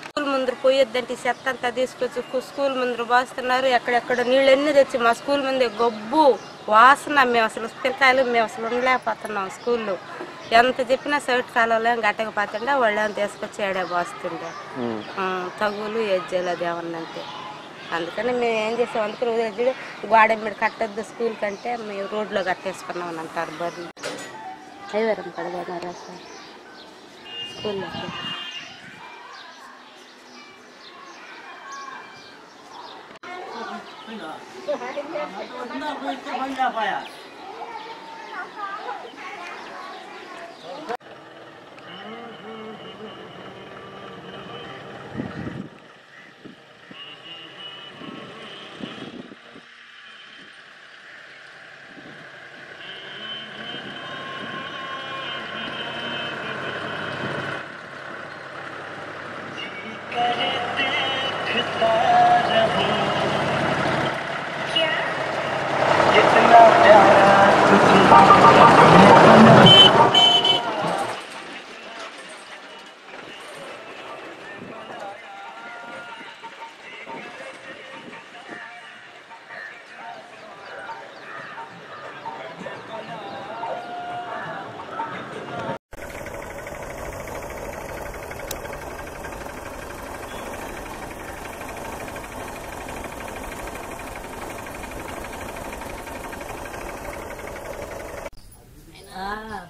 School ముందు పోయొద్దంటే చెత్త అంతా తీసుకొచ్చి స్కూల్ ముందు పోస్తున్నారు. ఎక్కడెక్కడ నీళ్ళన్నీ తెచ్చి మా స్కూల్ ముందే గొబ్బు వాసన. మేము అసలు పిల్లకాయలు మేము అసలు ఉండలేకపోతున్నాం. స్కూల్లో ఎంత చెప్పినా సైట్ కాలంలో గట్టకపోతుండే వాళ్ళు తీసుకొచ్చి ఏడే పోస్తుండే తగులు ఎజ్జలు అది ఏమన్నంతే. అందుకని మేము ఏం చేసాం, అందుకని వదిలేడు గోడ మీద కట్టద్దు స్కూల్ కంటే మేము రోడ్లో కట్టేసుకున్నాం అని అంటారు. బర్రెలు అయ్యారం పడగలరా సార్ స్కూల్లోకి.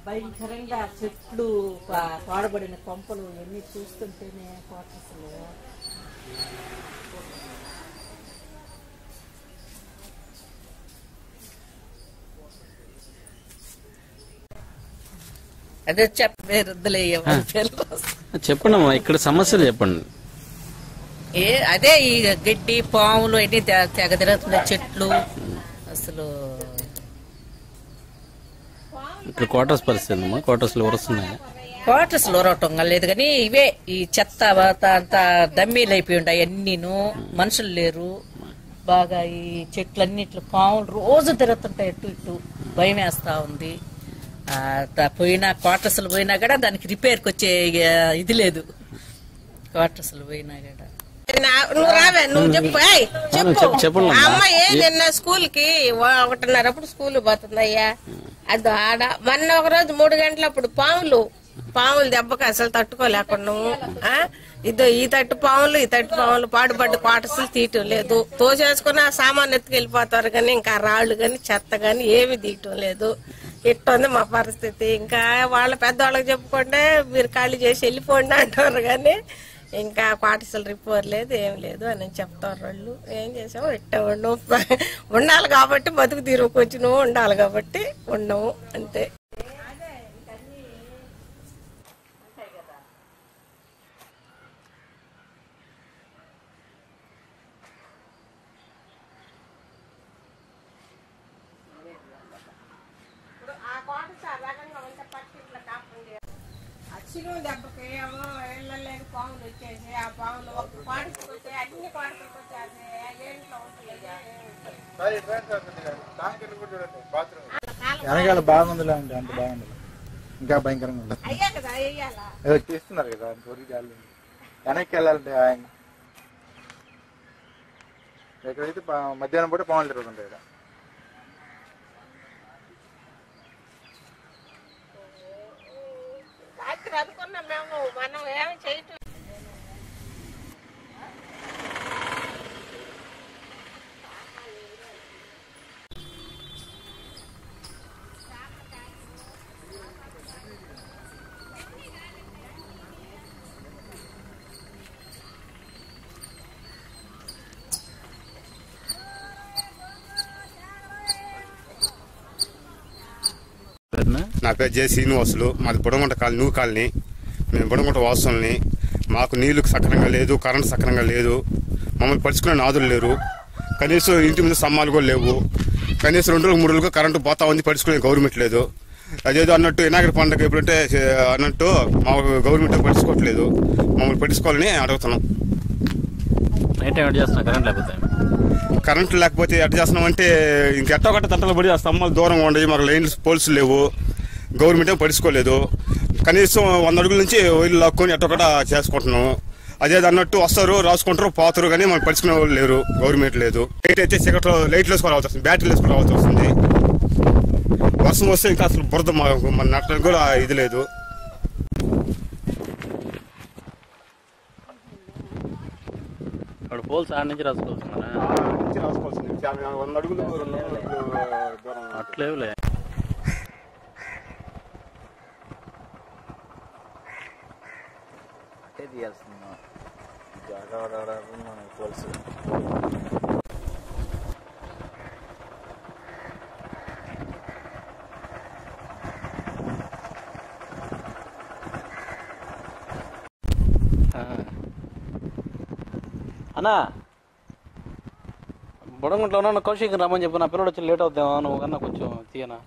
భయంకరంగా చెట్లు పాడబడిన కొంపలు ఇవన్నీ చూస్తుంటేనే కోటర్స్లో అదే చెప్పండి అమ్మా, ఇక్కడ సమస్యలు చెప్పండి. అదే ఈ గడ్డి పాములు అన్ని తెగ తిరుగుతున్నాయి చెట్లు. అసలు ఇక్కడ క్వార్టర్స్ పరిస్థితి క్వార్టర్స్ లో వస్తున్నాయి. క్వార్టర్స్ లో ఉరవటం లేదు కానీ ఇవే ఈ చెత్త అంతా దమ్మీలు అయిపోయి ఉంటాయి. అన్నీను మనుషులు లేరు. బాగా ఈ చెట్లన్నిట్లు పాములు రోజు తిరుగుతుంటాయి. ఇటు ఇటు భయం వేస్తా ఉంది. పోయినా క్వార్టర్స్ లో పోయినా కూడా దానికి రిపేర్కి వచ్చే ఇది లేదు. క్వార్టర్స్ లో పోయినా కూడా నువ్వు రావే, నువ్వు చెప్పు. అమ్మాయి నిన్న స్కూల్ కి 1:30 అప్పుడు స్కూల్ పోతుంది అయ్యా. అది ఆడ మొన్న ఒకరోజు 3 గంటలప్పుడు పాములు దెబ్బకి అసలు తట్టుకోలేకున్నాము. ఈ తట్టు పాములు పాడుపడ్డ క్వార్టర్స్లు తీయటం లేదు. తోసేసుకుని ఆ సామాన్ ఎత్తుకెళ్ళిపోతారు కానీ ఇంకా రాళ్లు గాని చెత్త గాని ఏమి తీయటం లేదు. ఇట్టుంది మా పరిస్థితి. ఇంకా వాళ్ళ పెద్దవాళ్ళకి చెప్పుకుంటే మీరు ఖాళీ చేసి వెళ్ళిపోండి అంటారు కానీ ఇంకా క్వార్టర్స్లు రిపోర్ట్ లేదు, ఏం లేదు అని చెప్తారు వాళ్ళు. ఏం చేసాము ఇట్ట ఉండాలి కాబట్టి బతుకు తీరుకొచ్చి నువ్వు ఉండాలి కాబట్టి ఉండవు అంతే. దెబ్బకి ఏమో ఇళ్ళకి పాములు వచ్చేసి ఆ పాములు ఒక పాడికి వచ్చి అన్ని పాడికి వచ్చేసి ఏంట్లో వెనకాల బాగుందిలే అండి, అంత బాగుంది. ఇంకా భయంకరంగా ఉంటుంది. అయ్యా కదా అయ్యాలా ఏదో తీస్తున్నారు కదా ఊరికి వెళ్ళి వెనక్కి వెళ్ళాలంటే ఎక్కడైతే మధ్యాహ్నం పూట పాములు తిరుగుతుంటాయి ఇక్కడ. రాత్రి అనుకున్నాం మేము, మనం ఏమి చేయటం. నా పేరు జే శ్రీనివాసులు. మాది బుడగుంట కాలనీ, న్యూ కాలనీ. మేము బుడగుంట వాసుల్ని. మాకు నీళ్లు సక్రమంగా లేదు, కరెంటు సక్రమంగా లేదు. మమ్మల్ని పరుచుకునే నాదులు లేరు. కనీసం ఇంటి మీద సమ్మాలు కూడా లేవు. కనీసం 2 రోజులు 3 రోజులుగా కరెంటు పోతా ఉంది, పరుచుకునే గవర్నమెంట్ లేదు. అదేదో అన్నట్టు వినాయకుడి పండుగ ఎప్పుడంటే అన్నట్టు మా గవర్నమెంట్ పట్టించుకోవట్లేదు. మమ్మల్ని పట్టించుకోవాలని అడుగుతున్నాం. కరెంటు లేకపోతే ఎట్ట చేస్తున్నామంటే ఇంకెట్టో ఒకటి తట్టలు పడి ఆ స్తంభాలు దూరంగా ఉండవు, మాకు లైన్లు పోల్సులు లేవు, గవర్నమెంట్ ఏం పడుచుకోలేదు. కనీసం 100 అడుగుల నుంచి వైర్లు లాక్కొని ఎట్టొకట చేసుకుంటున్నాము. అదే అన్నట్టు వస్తారు, రాసుకుంటారు, పోతారు, కానీ మనకు పడుచుకునే వాళ్ళు లేరు, గవర్నమెంట్ లేదు. లైట్ అయితే చీకట్లో లైట్లు వేసుకోవాల్సి వస్తుంది, బ్యాటరీలు వేసుకోవాల్సి వస్తుంది. వర్షం వస్తే ఇంకా అసలు బురద మన నట్టడానికి కూడా ఇది లేదు. పోల్స్ ఆడ నుంచి రాసుకోవాల్సిందా? 100 అడుగులు అట్లేవులే. పోల్స్ అన్నా బుడంగుంట్లో ఉన్న కౌశిక్ రమ్మని చెప్పు, నా పిల్లడు వచ్చి లేట్ అవుతామా, నువ్వు కన్నా కొంచెం తీయనా.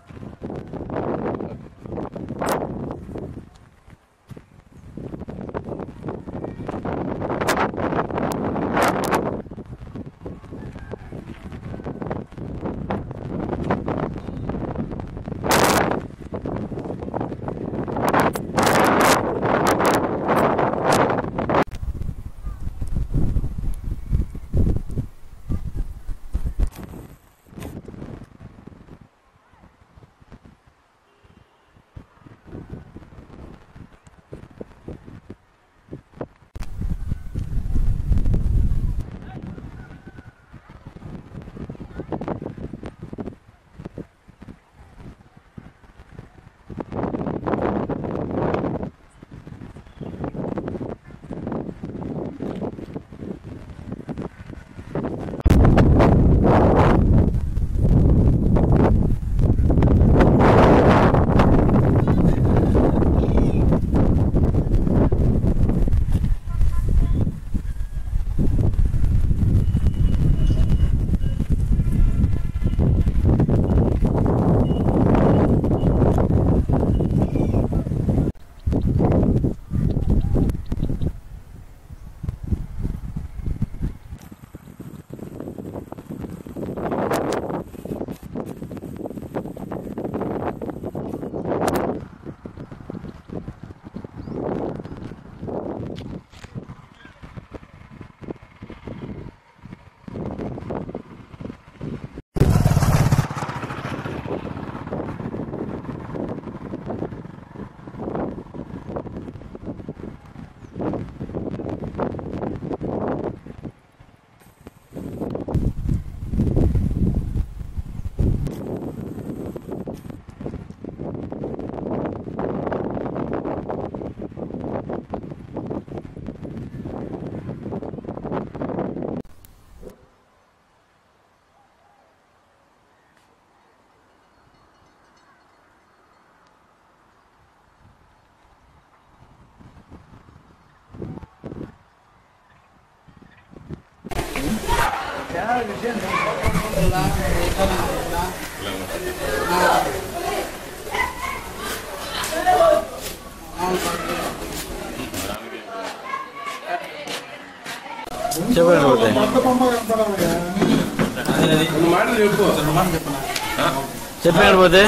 చెప్పాడు పోతే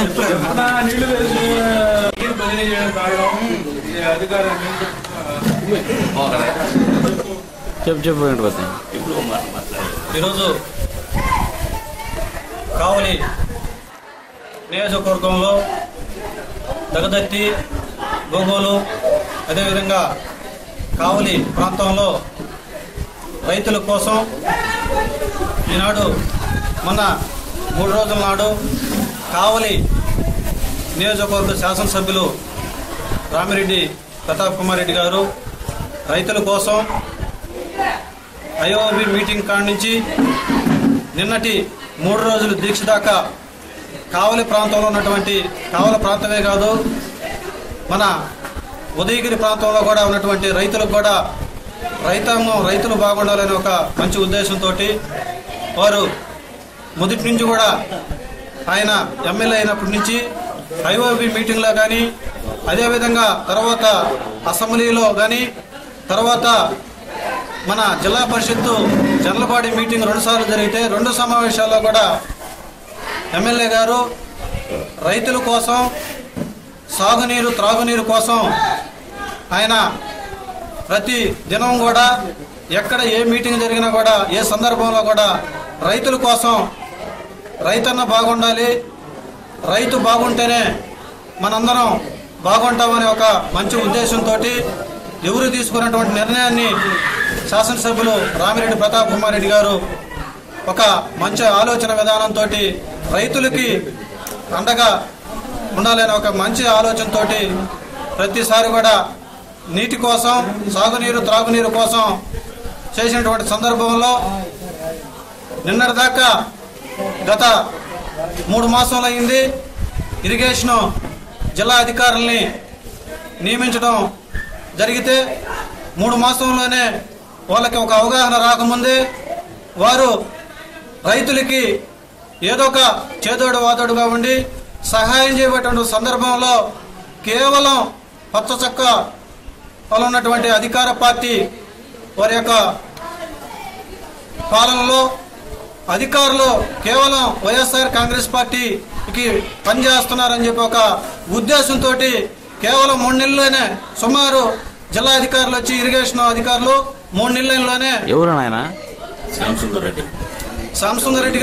చెప్పండి పోతే. ఈరోజు కావలి నియోజకవర్గంలో దగదత్తి, గోగోలు, అదేవిధంగా కావలి ప్రాంతంలో రైతుల కోసం ఈనాడు మొన్న 3 రోజుల నాడు కావలి నియోజకవర్గ శాసనసభ్యులు రామిరెడ్డి ప్రతాప్ కుమార్ రెడ్డి గారు రైతుల కోసం ఐఓబి మీటింగ్ కాడి నుంచి నిన్నటి 3 రోజులు దీక్ష దాకా కావలి ప్రాంతంలో ఉన్నటువంటి కావలి ప్రాంతమే కాదు మన ఉదయగిరి ప్రాంతంలో కూడా ఉన్నటువంటి రైతులకు కూడా రైతులు బాగుండాలనే ఒక మంచి ఉద్దేశంతో వారు మొదటి నుంచి కూడా ఆయన ఎమ్మెల్యే అయినప్పటి నుంచి ఐఓబి మీటింగ్లో కానీ అదేవిధంగా తర్వాత అసెంబ్లీలో కానీ తర్వాత మన జిల్లా పరిషత్తు జనరల్ బాడీ మీటింగ్ 2 సార్లు జరిగితే 2 సమావేశాల్లో కూడా ఎమ్మెల్యే గారు రైతుల కోసం సాగునీరు త్రాగునీరు కోసం ఆయన ప్రతి దినం కూడా ఎక్కడ ఏ మీటింగ్ జరిగినా కూడా ఏ సందర్భంలో కూడా రైతుల కోసం రైతన్న బాగుండాలి, రైతు బాగుంటేనే మనందరం బాగుంటామనే ఒక మంచి ఉద్దేశంతో ఎవరు తీసుకున్నటువంటి నిర్ణయాన్ని శాసనసభ్యులు రామిరెడ్డి ప్రతాప్ కుమార్ రెడ్డి గారు ఒక మంచి ఆలోచన విధానంతో రైతులకి అండగా ఉండాలనే ఒక మంచి ఆలోచనతో ప్రతిసారి కూడా నీటి కోసం సాగునీరు త్రాగునీరు కోసం చేసినటువంటి సందర్భంలో నిన్నటిదాకా గత 3 మాసాలు అయింది ఇరిగేషన్ జిల్లా అధికారుల్ని నియమించడం జరిగితే 3 మాసంలోనే వాళ్ళకి ఒక అవగాహన రాకముందే వారు రైతులకి ఏదో ఒక చేదోడు వాదోడుగా ఉండి సహాయం చేయబడిన సందర్భంలో కేవలం పచ్చచక్క ఉన్నటువంటి అధికార పార్టీ వారి యొక్క పాలనలో అధికారులు కేవలం వైఎస్ఆర్ కాంగ్రెస్ పార్టీకి పనిచేస్తున్నారని చెప్పి ఒక ఉద్దేశంతో కేవలం 3 నెలల్లోనే సుమారు జిల్లా అధికారులు వచ్చి ఇరిగేషన్ అధికారులు 3 నెలల్లోనే సాంసుందరెడ్డి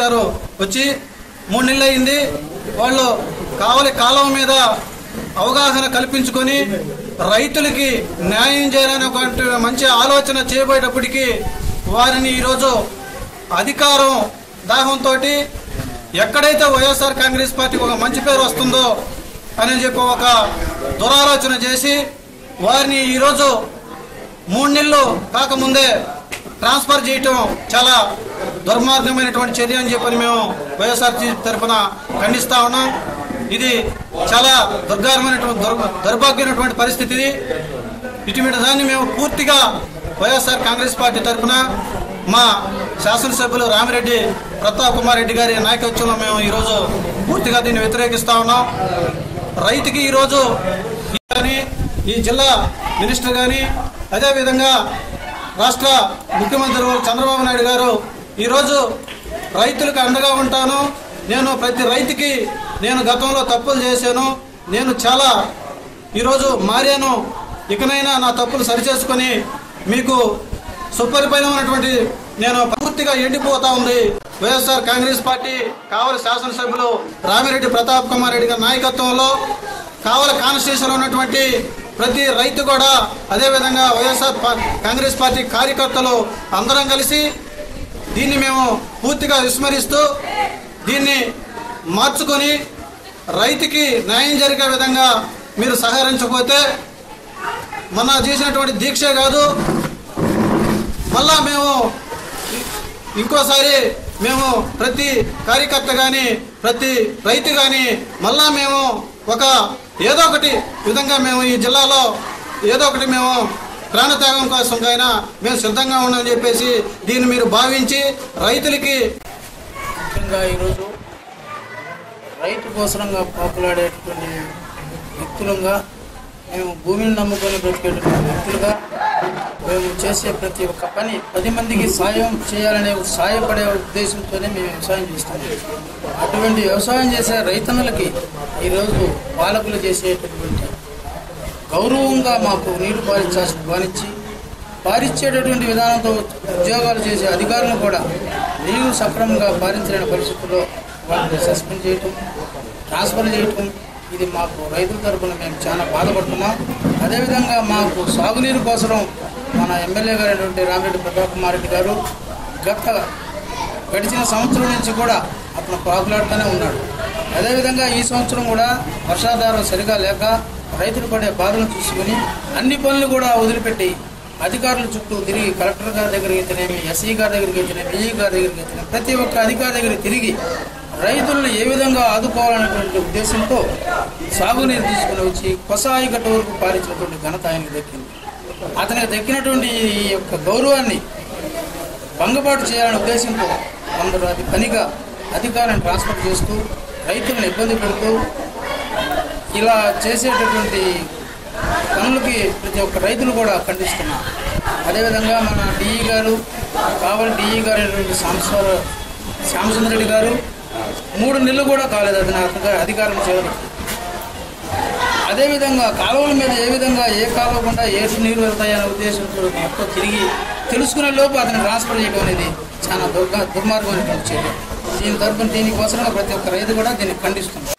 గారు వచ్చి 3 నెలలు అయింది. వాళ్ళు కావలి కాలం మీద అవగాహన కల్పించుకొని రైతులకి న్యాయం చేయాలనే ఒక మంచి ఆలోచన చేయబోయేటప్పటికీ వారిని ఈరోజు అధికారం దాహంతో ఎక్కడైతే వైఎస్ఆర్ కాంగ్రెస్ పార్టీకి ఒక మంచి పేరు వస్తుందో అని చెప్పి ఒక దురాలోచన చేసి వారిని ఈరోజు 3 నెలలు కాకముందే ట్రాన్స్ఫర్ చేయటం చాలా దుర్మార్గమైనటువంటి చర్య అని చెప్పని మేము వైఎస్ఆర్సీ తరఫున ఖండిస్తా ఉన్నాం. ఇది చాలా దౌర్భాగ్యమైనటువంటి పరిస్థితి. ఇటువంటి దాన్ని మేము పూర్తిగా వైఎస్ఆర్ కాంగ్రెస్ పార్టీ తరఫున మా శాసనసభ్యులు రామిరెడ్డి ప్రతాప్ కుమార్ రెడ్డి గారి నాయకత్వంలో మేము ఈరోజు పూర్తిగా దీన్ని వ్యతిరేకిస్తా ఉన్నాం. రైతుకి ఈరోజు కానీ ఈ జిల్లా మినిస్టర్ కానీ అదేవిధంగా రాష్ట్ర ముఖ్యమంత్రి చంద్రబాబు నాయుడు గారు ఈరోజు రైతులకు అండగా ఉంటాను, నేను ప్రతి రైతుకి నేను గతంలో తప్పులు చేశాను, నేను చాలా ఈరోజు మారాను, ఇకనైనా నా తప్పులు సరిచేసుకొని మీకు సుపరిపాలనటువంటి నేను పూర్తిగా ఎండిపోతా ఉంది. వైఎస్ఆర్ కాంగ్రెస్ పార్టీ కావలి శాసనసభ్యులు రామిరెడ్డి ప్రతాప్ కుమార్ రెడ్డి గారి నాయకత్వంలో కావలి కాన్స్టిట్యూషన్లో ఉన్నటువంటి ప్రతి రైతు కూడా అదేవిధంగా వైఎస్ఆర్ కాంగ్రెస్ పార్టీ కార్యకర్తలు అందరం కలిసి దీన్ని మేము పూర్తిగా విస్మరిస్తూ దీన్ని మార్చుకొని రైతుకి న్యాయం జరిగే విధంగా మీరు సహకరించకపోతే మొన్న చేసినటువంటి దీక్షే కాదు, మళ్ళా మేము ఇంకోసారి మేము ప్రతి కార్యకర్త కానీ ప్రతి రైతు కానీ మళ్ళా మేము ఒక ఏదో ఒకటి విధంగా మేము ఈ జిల్లాలో ఏదో ఒకటి మేము ప్రాణత్యాగం కోసంకైనా మేము సిద్ధంగా ఉన్నామని చెప్పేసి దీన్ని మీరు భావించి రైతులకి ముఖ్యంగా ఈరోజు రైతు కోసంగా పోకులాడేటువంటి వ్యక్తులుగా మేము భూమిని నమ్ముకొని బ్రతికేటువంటి వ్యక్తులుగా మేము చేసే ప్రతి ఒక్క పని 10 మందికి సాయం చేయాలనే సాయపడే ఉద్దేశంతోనే మేము వ్యవసాయం చేస్తాము. అటువంటి వ్యవసాయం చేసే రైతన్నలకి ఈరోజు పాలకులు చేసేటటువంటి గౌరవంగా మాకు నీరు పారించేటటువంటి విధానంతో ఉద్యోగాలు చేసే అధికారులను కూడా నీరు సక్రమంగా పారించలేని పరిస్థితుల్లో వాళ్ళని సస్పెండ్ చేయటం, ట్రాన్స్ఫర్ చేయటం, ఇది మాకు రైతుల తరఫున మేము చాలా బాధపడుతున్నాం. అదేవిధంగా మాకు సాగునీరు కోసం మన ఎమ్మెల్యే గారైనటువంటి రామిరెడ్డి ప్రతాప్ కుమార్ రెడ్డి గారు గడిచిన సంవత్సరం నుంచి కూడా అతను పాకులాడుతూనే ఉన్నాడు. అదేవిధంగా ఈ సంవత్సరం కూడా వర్షాధారం సరిగా లేక రైతులు పడే బాధలను చూసుకుని అన్ని పనులు కూడా వదిలిపెట్టి అధికారుల చుట్టూ తిరిగి కలెక్టర్ గారి దగ్గరికి అయితేనేమి, ఎస్ఈ గారి దగ్గరికి అయితేనేమి, ఈఈ గారి దగ్గరికి అయితేనేమి ప్రతి ఒక్క అధికారి దగ్గర తిరిగి రైతులను ఏ విధంగా ఆదుకోవాలనేటువంటి ఉద్దేశంతో సాగునీరు తీసుకుని వచ్చి కొసాయి గట్ట వరకు పారించినటువంటి ఘనత ఆయనకు దక్కింది. అతనికి దక్కినటువంటి ఈ యొక్క గౌరవాన్ని భంగపాటు చేయాలనే ఉద్దేశంతో కొందరు అది పనిగా అధికారాన్ని ట్రాన్స్ఫర్ చేస్తూ రైతులను ఇబ్బంది పెడుతూ ఇలా చేసేటటువంటి పనులకి ప్రతి ఒక్క రైతులు కూడా ఖండిస్తున్నారు. అదేవిధంగా మన డిఈ గారు కావలి డిఈ గారు అయినటువంటి శ్యామసుందరెడ్డి గారు 3 నెలలు కూడా కాలేదు అధికారం చేపట్టి. అదేవిధంగా కాలువల మీద ఏ కాలువ గుండా ఏ నీరు వెళ్తాయనే ఉద్దేశంతో మొత్తం తిరిగి తెలుసుకునే లోపు అతను ట్రాన్స్ఫర్ చేయడం అనేది చాలా దుర్మార్గమైనటువంటి చర్య. దీనికోసంగా ప్రతి ఒక్క రైతు కూడా దీన్ని ఖండిస్తున్నారు.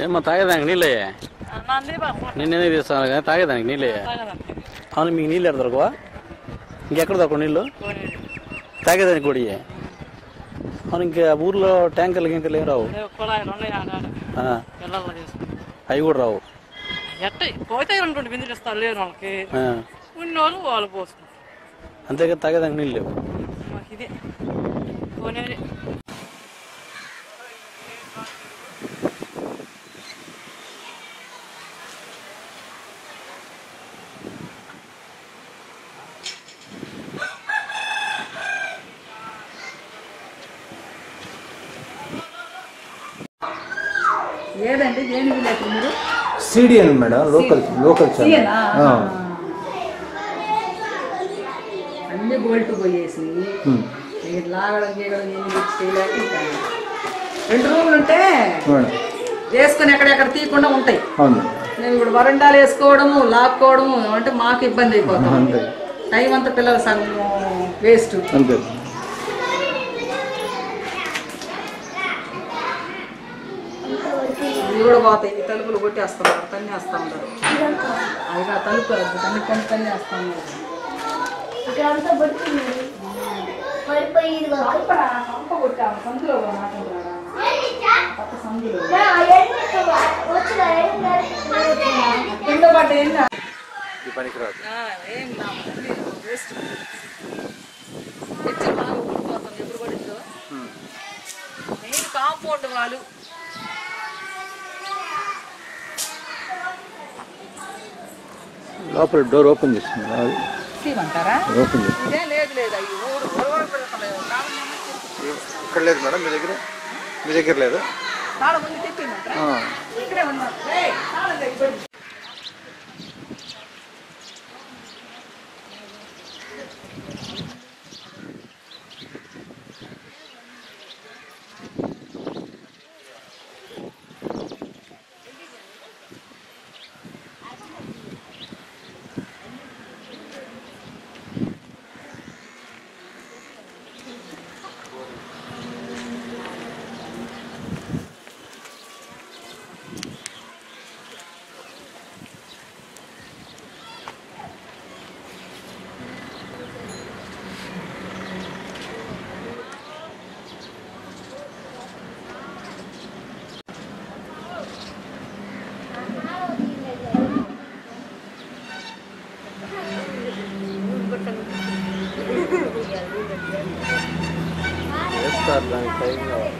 ఏమో తాగేదానికి నీళ్ళయ్యా? నేనే తీస్తాను కానీ తాగేదానికి నీళ్ళయ్యా? అవును, మీకు నీళ్ళు ఎక్కడ దొరకవా? ఇంకెక్కడ దొరకవు నీళ్ళు తాగేదానికి కూడా? అవును, ఇంకా ఊర్లో ట్యాంకర్లు గింకర్లు ఏం రావు? అవి కూడా రావు. అంతేగా తాగేదానికి నీళ్ళు లేవు. ఏదండి దేని విలేకరు మీరు? CDN madam, local channel. అన్ని బోల్ట్ పోయేసి మీరు లాగడం చేయడం ఏమి చేయలేక ఇంకా 2 రూములు ఉంటే వేసుకొని ఎక్కడెక్కడ తీయకుండా ఉంటాయి. మేము ఇప్పుడు వరండాలు వేసుకోవడము లాక్కోవడము అంటే మాకు ఇబ్బంది అయిపోతాం. టైం అంతా పిల్లల సగం వేస్ట్. ఇవి కూడా పోతాయి. ఈ తలుపులు కొట్టేస్తున్నారు, తన్నేస్తా ఉంటారు. అదిగా తలుపు తన్నేస్తా ఉన్నారు. సందులో మాట్లాడారా? పక్క సందులో కింద పడ్డ ఏం వేస్ట్. బాగా ఊడిపోతాం ఎప్పుడు పడిందో. మెయిన్ కాంపౌండ్ వాళ్ళు లోపల డోర్ ఓపెన్ చేస్తున్నారు. ఓపెన్ ఇక్కడ లేదు మేడం, మీ దగ్గర లేదు. సార్ దానికి టైం కావాలి.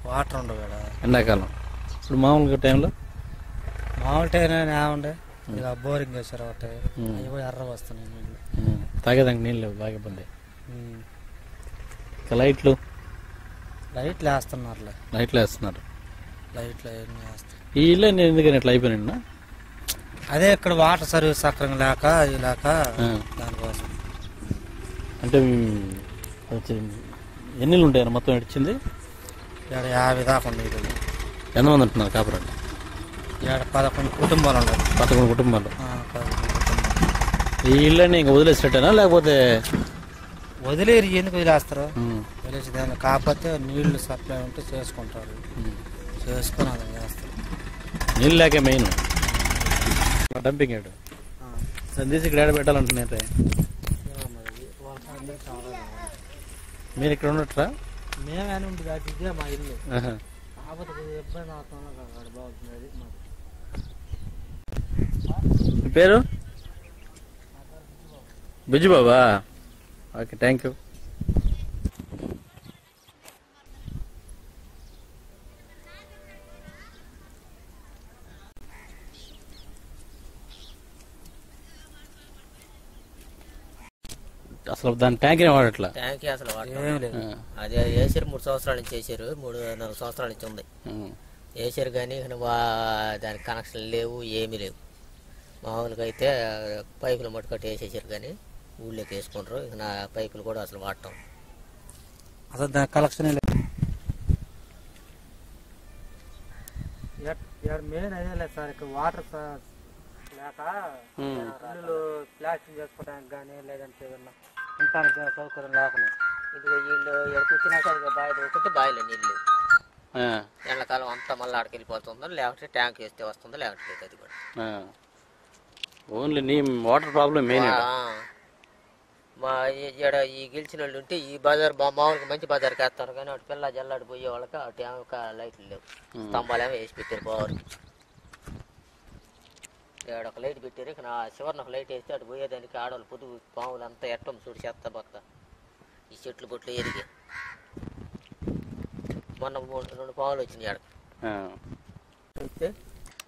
వాటర్ ఉండవు కదా ఎండాకాలం. ఇప్పుడు మామూలుగా టైంలో మామూలు టైం ఏముండే ఇలా బోరింగ్ వేసారు ఒకటి అవి కూడా ఎర్ర వస్తున్నాయి నీళ్ళు. తాగేదానికి నీళ్ళు లేవు, బాగా ఇబ్బంది. లైట్లు లైట్లు వేస్తున్నారులే. లైట్లు వేస్తున్నారు. లైట్లు అవన్నీ వేస్తారు. ఈ ఇల్లు నేను ఎందుకని ఇట్లా అయిపోయినా? అదే ఇక్కడ వాటర్ సర్వీస్ సక్రంగా లేక లేక దానికోసం. అంటే ఎన్ని ఇళ్ళు ఉంటాయన్న మొత్తం ఇచ్చింది? 50 దాకా ఉండేది. ఎంతమంది ఉంటున్నారు కాపురండి? 11 కుటుంబాలు ఉండవు. 11 కుటుంబాలు. ఈ ఇళ్ళని ఇంకా వదిలేసేటేనా లేకపోతే? వదిలేరు. ఎందుకు వదిలేస్తారు? వదిలేసి దాన్ని కాకపోతే నీళ్లు సప్లై ఉంటే చేసుకుంటారు. చేసుకుని అలా చేస్తారు. నీళ్ళు లేకే మెయిన్ డంపింగ్ ఏడు సందేశ్ ఇక్కడ ఏడ పెట్టాలంటున్నారే. మీరు ఇక్కడ ఉన్నట్రా? మేమేనా ఉంది కాబట్టి ఇదే మా ఇల్లు. కాకపోతే ఇబ్బంది అవుతుంది. బాగుంటుంది మాకు. మీ పేరు? బిజుబాబా. Okay, thank you. అసలు దాని ట్యాంక్ ఏం వాడట్లా? ట్యాంక్ అసలు అదే వేసారు. 3 సంవత్సరాల నుంచి వేసారు. 3-4 సంవత్సరాల నుంచి ఉంది వేసారు. కానీ దానికి కనెక్షన్ లేవు, ఏమీ లేవు. మామూలుగా అయితే పైపులు మట్టుకట్టి వేసేసారు కానీ ఊళ్ళోకి వేసుకుంటారు. ఇక నా పైపులు కూడా అసలు వాడటం అసలు దాని కలెక్షన్ లేదు. మెయిన్ అదే లేదు సార్. ఇక్కడ వాటర్ లేక ఇల్లు ప్లాస్టింగ్ చేసుకోవడానికి కానీ లేదంటే ఏదన్నా ఉంటానికి సౌకర్యం లేకుండా ఇది వీళ్ళు ఎక్కడికి వచ్చినాక బావి దొరుకుతుంటే బావిలో నీళ్ళు ఎండాకాలం అంతా మళ్ళీ ఆడికి వెళ్ళిపోతుందో లేకపోతే ట్యాంక్ వేస్తే వస్తుందో లేకపోతే లేదు. అది కూడా ఓన్లీ నీ వాటర్ ప్రాబ్లం మెయిన్. మా ఈడ ఈ గెలిచిన వాళ్ళు ఉంటే ఈ బజార్ మామూలుగా మంచి బజార్కి వేస్తారు కానీ అటు పిల్ల జల్లాడి పోయే వాళ్ళకి అటు ఏమో లైట్లు లేవు, స్తంభాలేమో వేసి పెట్టారు బావరికి. ఇక్కడ ఒక లైట్ పెట్టారు, ఇక నా చివరిన ఒక లైట్ వేస్తే అటు పోయేదానికి ఆడవాళ్ళు పొదుగు పాములు అంతా ఎట్టం చూడు చెత్త బొత్త ఈ చెట్లు బొట్లు ఎరిగి మొన్న 2 పాములు వచ్చినాయి ఆడ.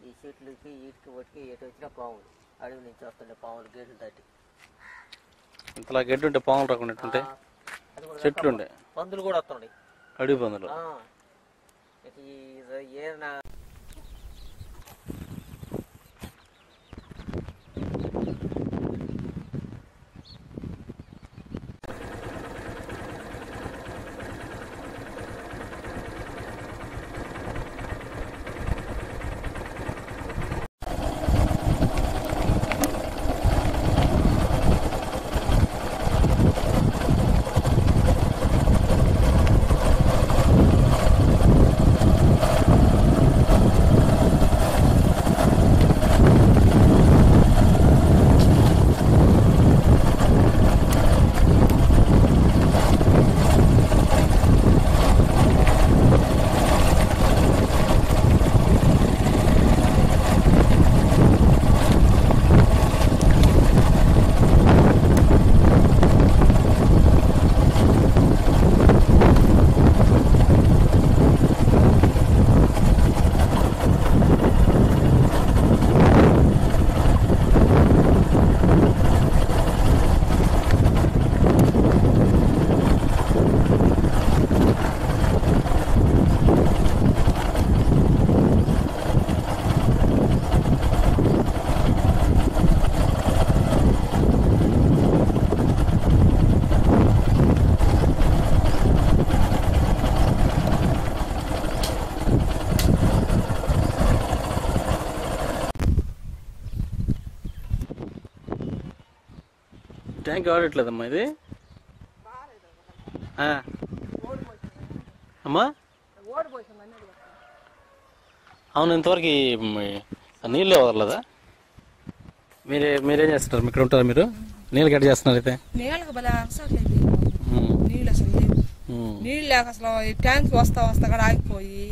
ఈ చెట్లకి వీటికి ఒటికి ఎటు వచ్చినా పాములు అడవి నుంచి వస్తుండే పాములు గేట్లు దాటి. ఇంతలా గడ్డి ఉంటే పాములు రాకుండా చెట్లు ఉండే పందులు కూడా వస్తున్నాయి, అడవి పందులు. ఏదైనా ట్యాంక్ వాడట్లేదమ్మా ఇది అమ్మా. అవును, ఇంతవరకు నీళ్ళే వదలదా? మీరేం చేస్తున్నారు? ఇక్కడ ఉంటారా మీరు? నీళ్ళు గడ్డ చేస్తున్నారు అయితే? నీళ్ళు అసలు నీళ్ళు లేక అసలు ట్యాంక్ వస్తా కూడా ఆగిపోయి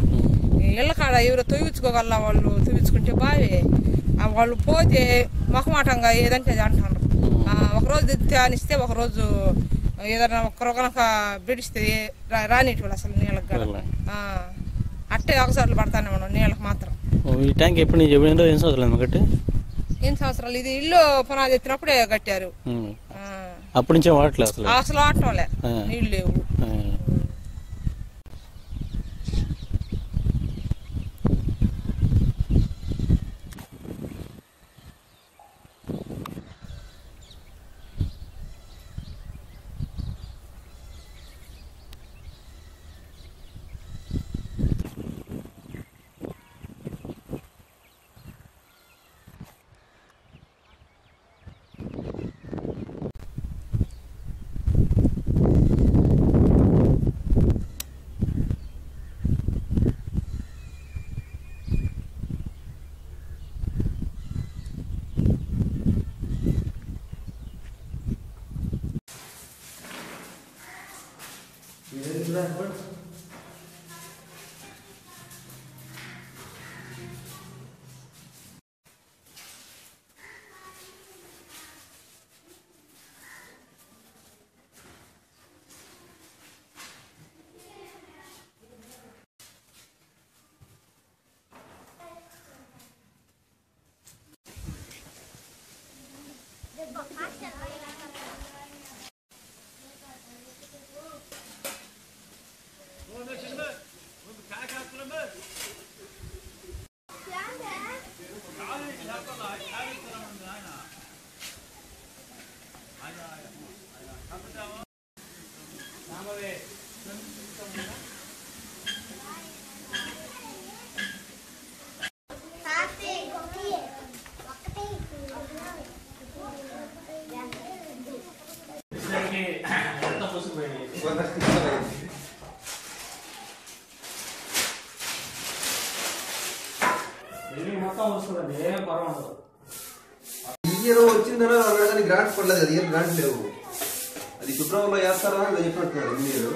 ఇళ్ళ కాడ ఎవరో తొవ్వించుకోగల వాళ్ళు తొవ్వించుకుంటే బావే వాళ్ళు పోతే మొహమాటంగా ఏదంటే అది అంటున్నారు. ఒకరోజు ధ్యానిస్తే ఒకరోజు ఏదైనా ఒక్కరో కనుక బిడిస్తే రానిటి అసలు నీళ్ళకి అట్టే ఒకసార్లు పడతానే మనం నీళ్ళకి మాత్రం. ఈ ట్యాంక్ ఎప్పుడు ఎన్ని సంవత్సరాలు కట్టి? ఎన్ని సంవత్సరాలు? ఇది ఇల్లు పునాది ఎత్తినప్పుడే కట్టారు. అప్పటి నుంచే వాడట్లేదు అసలు? అసలు వాడటంలే, నీళ్ళు లేవు. వచ్చిందనో గ్రాంట్స్ పడలేదు కదా, ఏం గ్రాంట్ లేవు. అది ఫిబ్రవరిలో వేస్తారా ఇలా చెప్పినట్టున్నారు మీరు.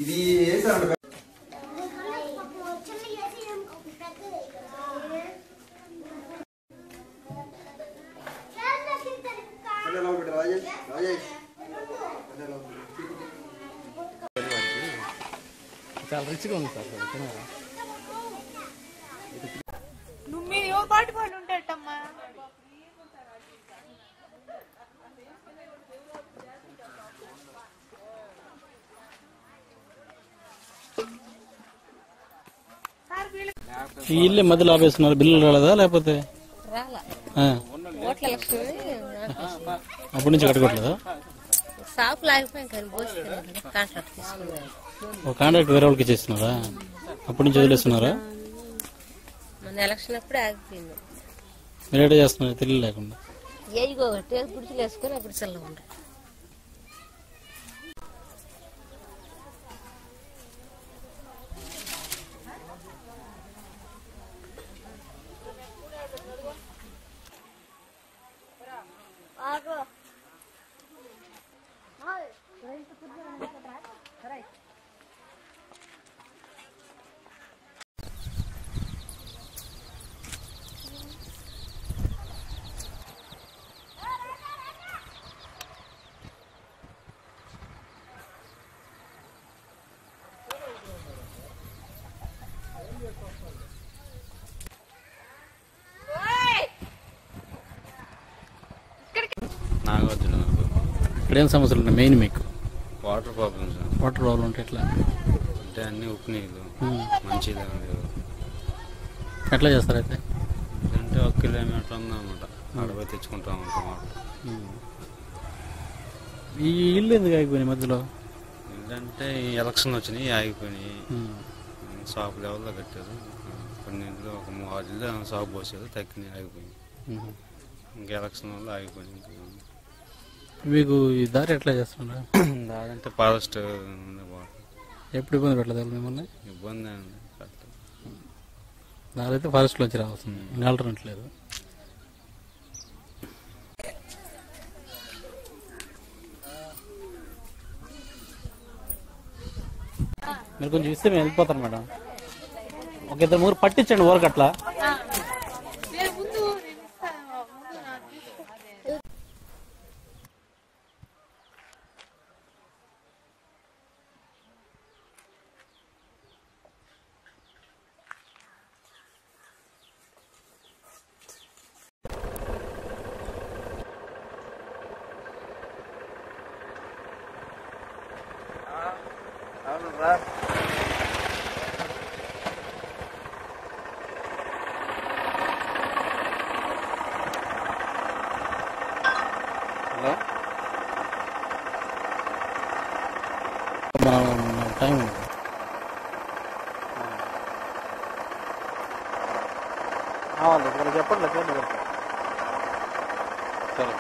ఇది వేసారంట రాజేష్ రాజేష్ చాలా రిచ్గా ఉంది సార్. నువ్వు మీరు ఎవరు పాటు పాడు ఉంటారమ్మా. ఈ ఇల్లు మధ్యలో ఆపేస్తున్నారు. బిల్లులు రాలేదా లేకపోతే అప్పటి నుంచి కట్టుకోవట్లేదా? కాంట్రాక్ట్ వేరే వాళ్ళకి ఇచ్చేస్తున్నారా? అప్పటి నుంచి వదిలేస్తున్నారా? ఎలక్షన్ అప్పుడే ఆగిపోయింది. మీరు ఎట్లా చేస్తున్నారు తెలియదు లేకుండా? ఏగో గుడిసెలు వేసుకుని గుడిసెల్లో ఉంటారు. నాగార్జున ఇక్కడ ఏం సమస్యలు ఉన్నాయి మెయిన్ మీకు? Water problems. వాటర్ ప్రాబ్లం అంటే ఎట్లా? అంటే అన్ని ఉప్పు నీళ్ళు మంచిగా లేవు. ఎట్లా చేస్తారు అయితే? అంటే 1 కిలోమీటర్ ఉందన్నమాట. అడవి తెచ్చుకుంటా ఉంటాం వాటర్. ఈ ఇల్లు ఎందుకు ఆగిపోయినాయి మధ్యలో? ఏంటంటే ఎలక్షన్ వచ్చినాయి ఆగిపోయినాయి. షాప్ లెవెల్లో కట్టారు. కొన్ని ఇంట్లో ఒక 3 ఇల్లు షాప్ పోసారు, తగ్గినాయి ఆగిపోయింది. ఇంకా ఎలక్షన్ వల్ల ఆగిపోయింది. మీకు ఈ దారి ఎట్లా చేస్తున్నారు? దారి అంటే ఫారెస్ట్ ఎప్పుడు ఇబ్బంది పెట్టలేదు మిమ్మల్ని? ఇబ్బంది అండి. దారి అయితే ఫారెస్ట్లోంచి రావాల్సింది, ఆల్టర్నేట్ లేదు. మీరు కొంచెం ఇస్తే మేము వెళ్ళిపోతాం మేడం. ఒక 2-3 పట్టించండి ఊరికి అట్లా. హలో టైం చెప్పండి. సరే.